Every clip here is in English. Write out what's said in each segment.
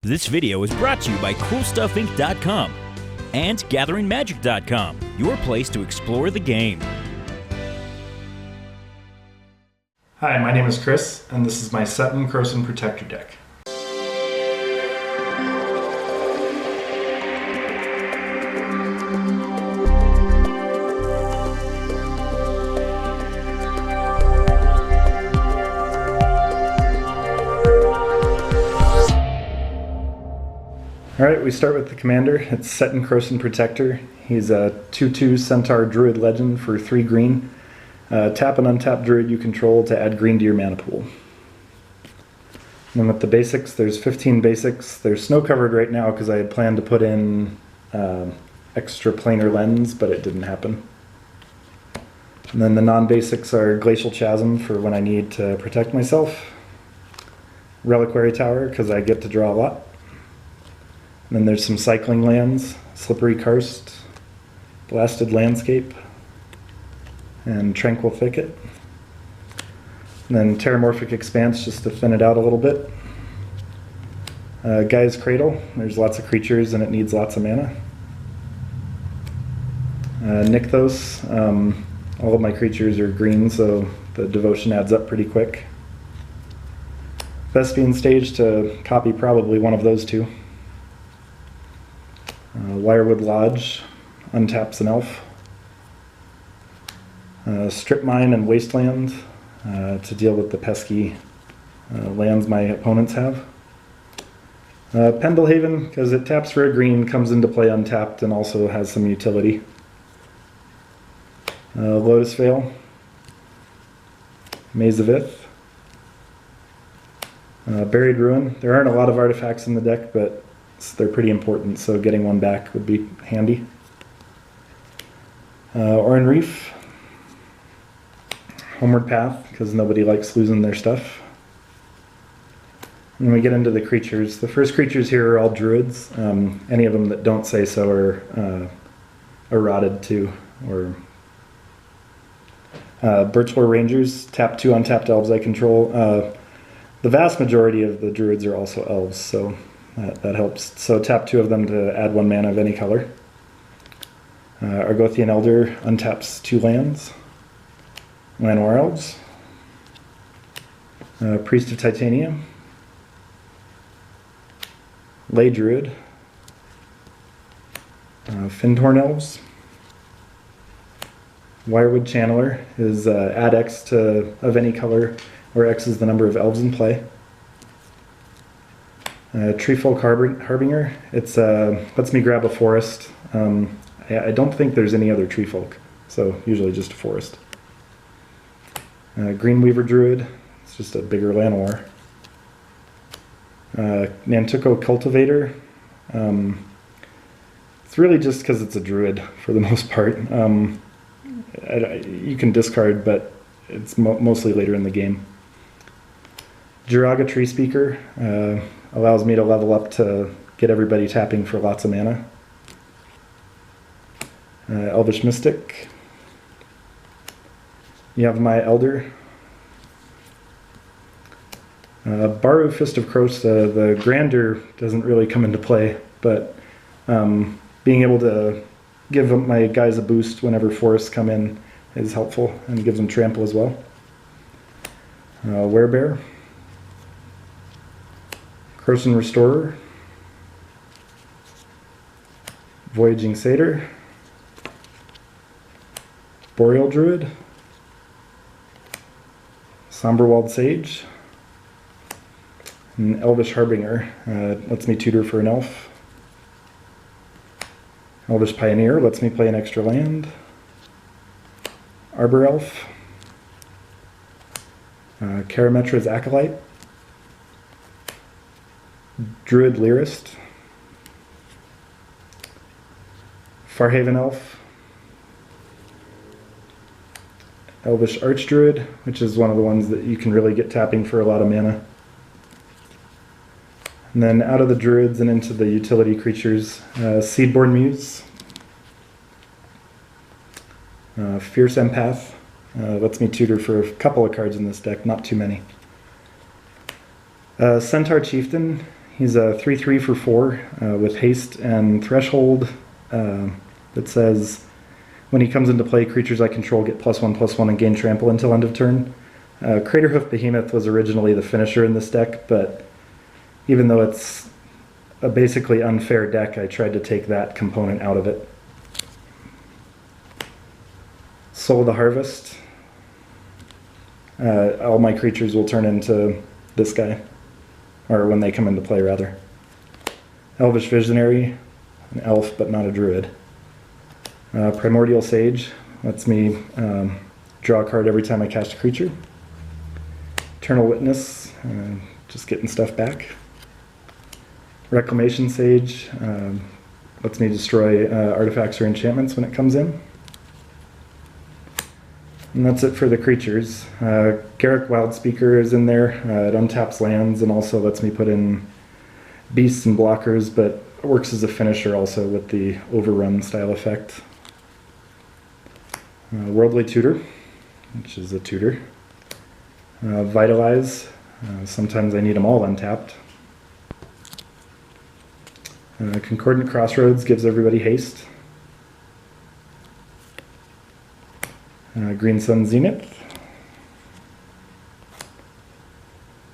This video is brought to you by CoolStuffInc.com and GatheringMagic.com, your place to explore the game. Hi, my name is Chris, and this is my Seton Krosan Protector deck. Alright, we start with the commander. It's Seton Krosan Protector. He's a 2/2 Centaur Druid Legend for 3 green. Tap an untapped Druid you control to add green to your mana pool. And then with the basics, there's 15 basics. They're snow covered right now because I had planned to put in extra planar lens, but it didn't happen. And then the non-basics are Glacial Chasm for when I need to protect myself. Reliquary Tower because I get to draw a lot. And then there's some cycling lands, Slippery Karst, Blasted Landscape, and Tranquil Thicket. And then Terramorphic Expanse just to thin it out a little bit. Guy's Cradle, there's lots of creatures and it needs lots of mana. Nykthos, all of my creatures are green, so the devotion adds up pretty quick. Vespian Stage to copy probably one of those two. Wirewood Lodge untaps an elf. Strip Mine and Wasteland to deal with the pesky lands my opponents have. Pendlehaven, because it taps for a green, comes into play untapped and also has some utility. Lotus Vale. Maze of Ith. Buried Ruin. There aren't a lot of artifacts in the deck, but they're pretty important, so getting one back would be handy. Oran Reef. Homeward Path, because nobody likes losing their stuff. When we get into the creatures, the first creatures here are all druids. Any of them that don't say so are eroded too, or Birchlore Rangers, tap 2 untapped elves I control. The vast majority of the druids are also elves, so that helps. So tap 2 of them to add 1 mana of any color. Argothian Elder untaps 2 lands. Llanowar Elves. Priest of Titanium. Ley Druid. Fyndhorn Elves. Wirewood Channeler is add X of any color, where X is the number of elves in play. Treefolk Harbinger. It's lets me grab a forest. I don't think there's any other treefolk, so usually just a forest. Greenweaver Druid. It's just a bigger Llanowar. Nantuko Cultivator. It's really just because it's a druid for the most part. You can discard, but it's mostly later in the game. Joraga Treespeaker allows me to level up to get everybody tapping for lots of mana. Elvish Mystic. Yavimaya Elder. Baru Fist of Krosa, the grandeur doesn't really come into play, but being able to give my guys a boost whenever forests come in is helpful, and gives them trample as well. Werebear. Krosan Restorer. Voyaging Saytr. Boreal Druid. Somberwald Sage. And Elvish Harbinger lets me tutor for an elf. Elvish Pioneer lets me play an extra land. Arbor Elf. Karametra's Acolyte. Druid Lyrist. Farhaven Elf. Elvish Archdruid, which is one of the ones that you can really get tapping for a lot of mana. And then out of the druids and into the utility creatures, Seedborn Muse. Fierce Empath, lets me tutor for a couple of cards in this deck, not too many. Centaur Chieftain, He's a 3/3 for 4 with haste and threshold that says when he comes into play, creatures I control get +1/+1 and gain trample until end of turn. Craterhoof Behemoth was originally the finisher in this deck, but even though it's a basically unfair deck, I tried to take that component out of it. Soul of the Harvest. All my creatures will turn into this guy, or when they come into play, rather. Elvish Visionary, an elf but not a druid. Primordial Sage lets me draw a card every time I cast a creature. Eternal Witness, just getting stuff back. Reclamation Sage lets me destroy artifacts or enchantments when it comes in. And that's it for the creatures. Garruk Wildspeaker is in there. It untaps lands and also lets me put in beasts and blockers, but works as a finisher also with the overrun style effect. Worldly Tutor, which is a tutor. Vitalize, sometimes I need them all untapped. Concordant Crossroads gives everybody haste. Green Sun Zenith.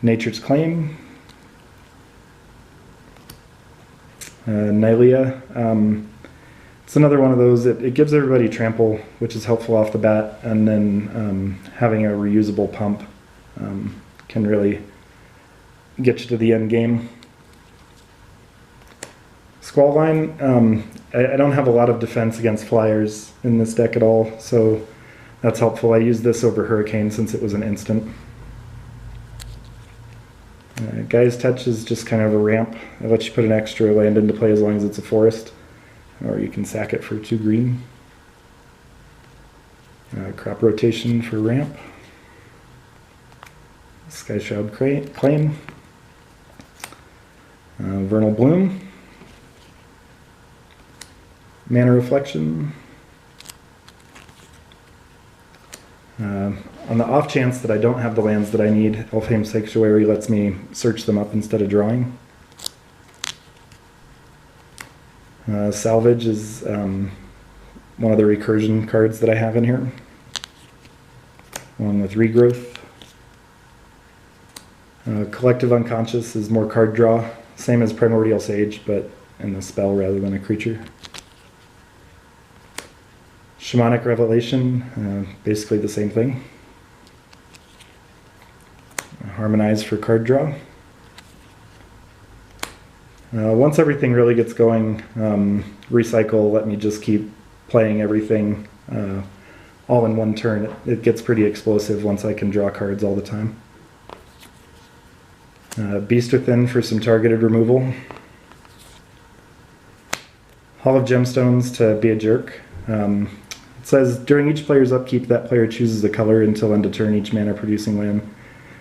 Nature's Claim. Nylea. It's another one of those, it gives everybody trample, which is helpful off the bat, and then having a reusable pump can really get you to the end game. Squallline, I don't have a lot of defense against flyers in this deck at all, so that's helpful. I used this over Hurricane since it was an instant. Guy's Touch is just kind of a ramp. It lets you put an extra land into play as long as it's a forest, or you can sack it for 2 green. Crop Rotation for ramp. Sky Shroud Claim. Vernal Bloom. Mana Reflection. On the off chance that I don't have the lands that I need, Elfheim Sanctuary lets me search them up instead of drawing. Salvage is one of the recursion cards that I have in here, along with Regrowth. Collective Unconscious is more card draw, same as Primordial Sage, but in a spell rather than a creature. Shamanic Revelation, basically the same thing. Harmonize for card draw. Once everything really gets going, Recycle let me just keep playing everything all in one turn. It gets pretty explosive once I can draw cards all the time. Beast Within for some targeted removal. Hall of Gemstones to be a jerk. It says, during each player's upkeep, that player chooses a color until end of turn. Each mana producing land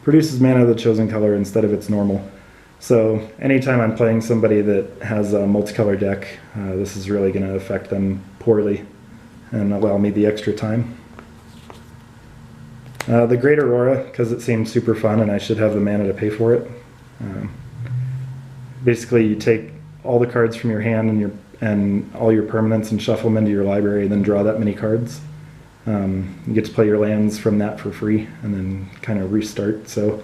produces mana of the chosen color instead of its normal. So anytime I'm playing somebody that has a multicolor deck, this is really going to affect them poorly and allow me the extra time. The Great Aurora, because it seems super fun and I should have the mana to pay for it. Basically, you take all the cards from your hand and all your permanents and shuffle them into your library and then draw that many cards. You get to play your lands from that for free and then kind of restart. So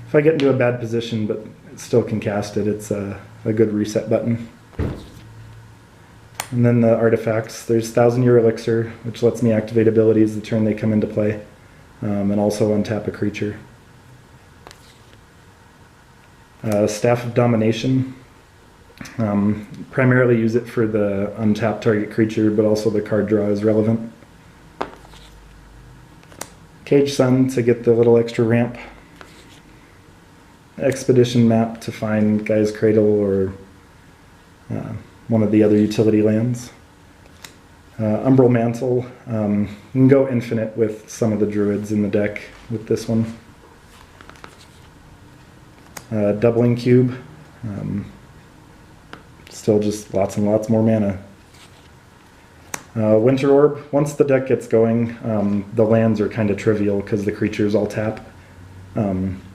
if I get into a bad position but still can cast it, it's a good reset button. And then the artifacts, there's 1,000-Year Elixir, which lets me activate abilities the turn they come into play, and also untap a creature. Staff of Domination, primarily use it for the untap target creature, but also the card draw is relevant. Cage Sun to get the little extra ramp. Expedition Map to find Guy's Cradle or one of the other utility lands. Umbral Mantle, you can go infinite with some of the druids in the deck with this one. Doubling Cube, still just lots and lots more mana. Winter Orb, once the deck gets going, the lands are kind of trivial because the creatures all tap.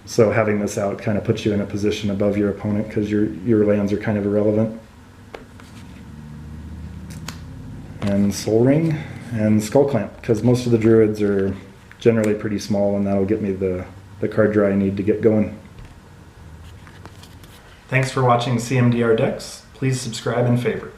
So having this out kind of puts you in a position above your opponent because your lands are kind of irrelevant. And Soul Ring and Skull Clamp, because most of the druids are generally pretty small, and that'll get me the card draw I need to get going. Thanks for watching CMDR Decks. Please subscribe and favorite.